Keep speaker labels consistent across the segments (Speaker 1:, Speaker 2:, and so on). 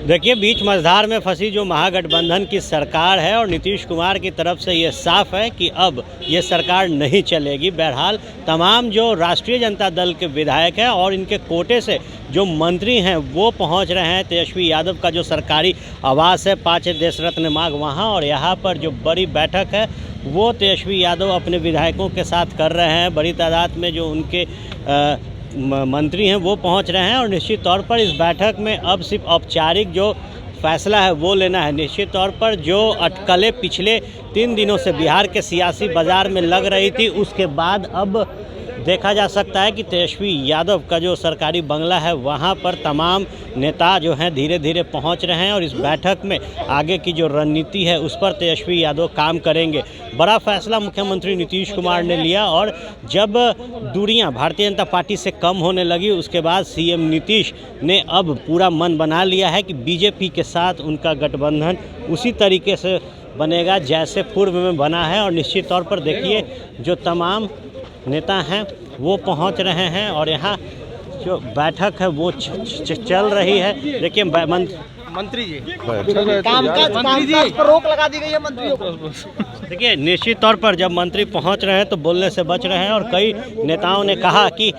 Speaker 1: देखिए, बीच मझधार में फंसी जो महागठबंधन की सरकार है और नीतीश कुमार की तरफ से ये साफ है कि अब ये सरकार नहीं चलेगी। बहरहाल तमाम जो राष्ट्रीय जनता दल के विधायक हैं और इनके कोटे से जो मंत्री हैं वो पहुंच रहे हैं तेजस्वी यादव का जो सरकारी आवास है 5 देश रत्न मार्ग वहाँ, और यहाँ पर जो बड़ी बैठक है वो तेजस्वी यादव अपने विधायकों के साथ कर रहे हैं। बड़ी तादाद में जो उनके मंत्री हैं वो पहुंच रहे हैं और निश्चित तौर पर इस बैठक में अब सिर्फ औपचारिक जो फैसला है वो लेना है। निश्चित तौर पर जो अटकलें पिछले 3 दिनों से बिहार के सियासी बाज़ार में लग रही थी, उसके बाद अब देखा जा सकता है कि तेजस्वी यादव का जो सरकारी बंगला है वहां पर तमाम नेता जो हैं धीरे धीरे पहुंच रहे हैं और इस बैठक में आगे की जो रणनीति है उस पर तेजस्वी यादव काम करेंगे। बड़ा फैसला मुख्यमंत्री नीतीश कुमार ने लिया और जब दूरियां भारतीय जनता पार्टी से कम होने लगी उसके बाद सीएम नीतीश ने अब पूरा मन बना लिया है कि बीजेपी के साथ उनका गठबंधन उसी तरीके से बनेगा जैसे पूर्व में बना है। और निश्चित तौर पर देखिए जो तमाम नेता हैं वो पहुंच रहे हैं और यहाँ जो बैठक है वो चल रही है। देखिए मंत्री जी कामकाज पर रोक लगा दी गई है मंत्रियों को। देखिए निश्चित तौर पर जब मंत्री पहुंच रहे हैं तो बोलने से बच रहे हैं और कई नेताओं ने कहा कि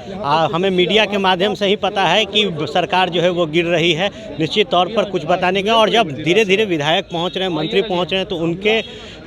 Speaker 1: हमें मीडिया के माध्यम से ही पता है कि सरकार जो है वो गिर रही है, निश्चित तौर पर कुछ बताने का। और जब धीरे धीरे विधायक पहुंच रहे हैं, मंत्री पहुंच रहे हैं तो उनके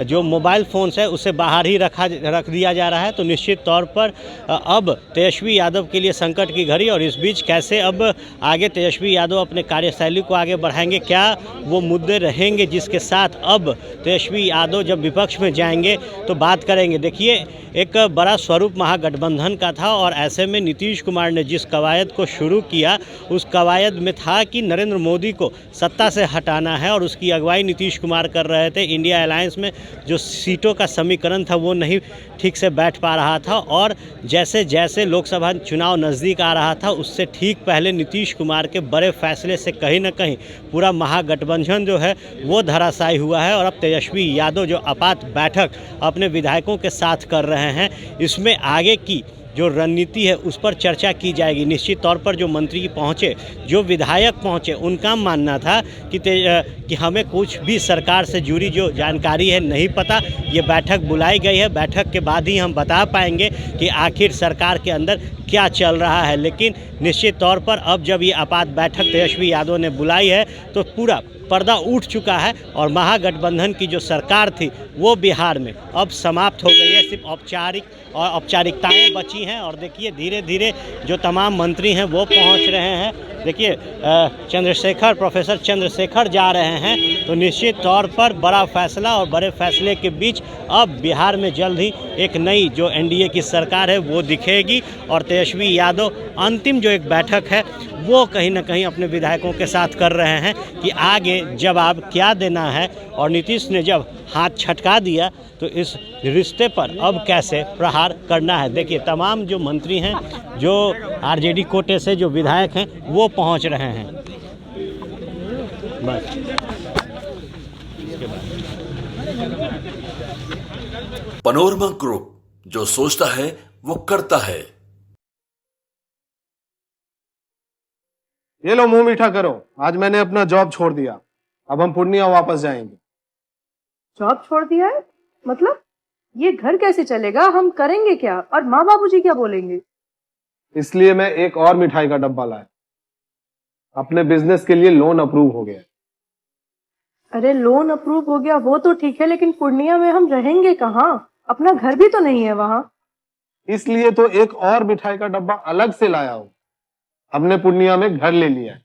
Speaker 1: जो मोबाइल फ़ोन्स है उसे बाहर ही रख दिया जा रहा है। तो निश्चित तौर पर अब तेजस्वी यादव के लिए संकट की घड़ी, और इस बीच कैसे अब आगे तेजस्वी यादव अपने कार्यशैली को आगे बढ़ाएंगे, क्या वो मुद्दे रहेंगे जिसके साथ अब तेजस्वी यादव जब विपक्ष में जाएंगे तो बात करेंगे। देखिए एक बड़ा स्वरूप महागठबंधन का था और ऐसे में नीतीश कुमार ने जिस कवायद को शुरू किया उस कवायद में था कि नरेंद्र मोदी को सत्ता से हटाना है और उसकी अगुवाई नीतीश कुमार कर रहे थे। इंडिया अलायंस में जो सीटों का समीकरण था वो नहीं ठीक से बैठ पा रहा था और जैसे जैसे लोकसभा चुनाव नज़दीक आ रहा था उससे ठीक पहले नीतीश कुमार के बड़े फैसले से कहीं ना कहीं पूरा महागठबंधन जो है वो धराशायी हुआ है। और अब तेजस्वी यादव जो आपात बैठक अपने विधायकों के साथ कर रहे हैं, इसमें आगे की जो रणनीति है उस पर चर्चा की जाएगी। निश्चित तौर पर जो मंत्री पहुँचे, जो विधायक पहुँचे, उनका मानना था कि हमें कुछ भी सरकार से जुड़ी जो जानकारी है नहीं पता, ये बैठक बुलाई गई है, बैठक के बाद ही हम बता पाएंगे कि आखिर सरकार के अंदर क्या चल रहा है। लेकिन निश्चित तौर पर अब जब ये आपात बैठक तेजस्वी यादव ने बुलाई है तो पूरा पर्दा उठ चुका है और महागठबंधन की जो सरकार थी वो बिहार में अब समाप्त हो गई है। सिर्फ औपचारिकताएं बची हैं और देखिए धीरे धीरे जो तमाम मंत्री हैं वो पहुंच रहे हैं। देखिए प्रोफेसर चंद्रशेखर जा रहे हैं। तो निश्चित तौर पर बड़ा फैसला और बड़े फैसले के बीच अब बिहार में जल्द ही एक नई जो एनडीए की सरकार है वो दिखेगी और तेजस्वी यादव अंतिम जो एक बैठक है वो कहीं ना कहीं अपने विधायकों के साथ कर रहे हैं कि आगे जवाब क्या देना है। और नीतीश ने जब हाथ छटका दिया तो इस रिश्ते पर अब कैसे प्रहार करना है। देखिए तमाम जो मंत्री हैं, जो आरजेडी कोटे से जो विधायक हैं वो पहुंच रहे हैं। बस
Speaker 2: पैनोरमा ग्रुप, जो सोचता है वो करता है।
Speaker 3: ये लो मुंह मीठा करो, आज मैंने अपना जॉब छोड़ दिया, अब हम पूर्णिया वापस जाएंगे।
Speaker 4: जॉब छोड़ दिया है? मतलब ये घर कैसे चलेगा, हम करेंगे क्या और माँ बाबूजी क्या बोलेंगे?
Speaker 3: इसलिए मैं एक और मिठाई का डब्बा लाया, अपने बिजनेस के लिए लोन अप्रूव हो गया।
Speaker 4: अरे लोन अप्रूव हो गया वो तो ठीक है, लेकिन पूर्णिया में हम रहेंगे कहाँ? अपना घर भी तो नहीं है वहाँ।
Speaker 3: इसलिए तो एक और मिठाई का डब्बा अलग से लाया हूँ, हमने पूर्णिया में घर ले लिया है,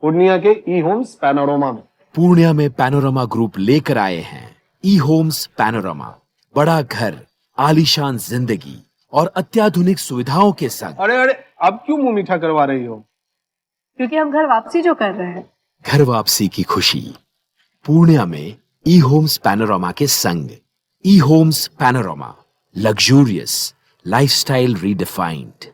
Speaker 3: पूर्णिया के ई होम्स पैनोरमा में।
Speaker 5: पूर्णिया में पैनोरमा ग्रुप लेकर आए हैं ई होम्स पैनोरमा। बड़ा घर, आलीशान जिंदगी और अत्याधुनिक सुविधाओं के संग।
Speaker 3: अरे अब क्यों मुंह मीठा करवा रही हो?
Speaker 4: क्योंकि हम घर वापसी जो कर रहे हैं।
Speaker 5: घर वापसी की खुशी पूर्णिया में ई होम्स पैनोरमा के संग। ई Homes Panorama, luxurious lifestyle redefined.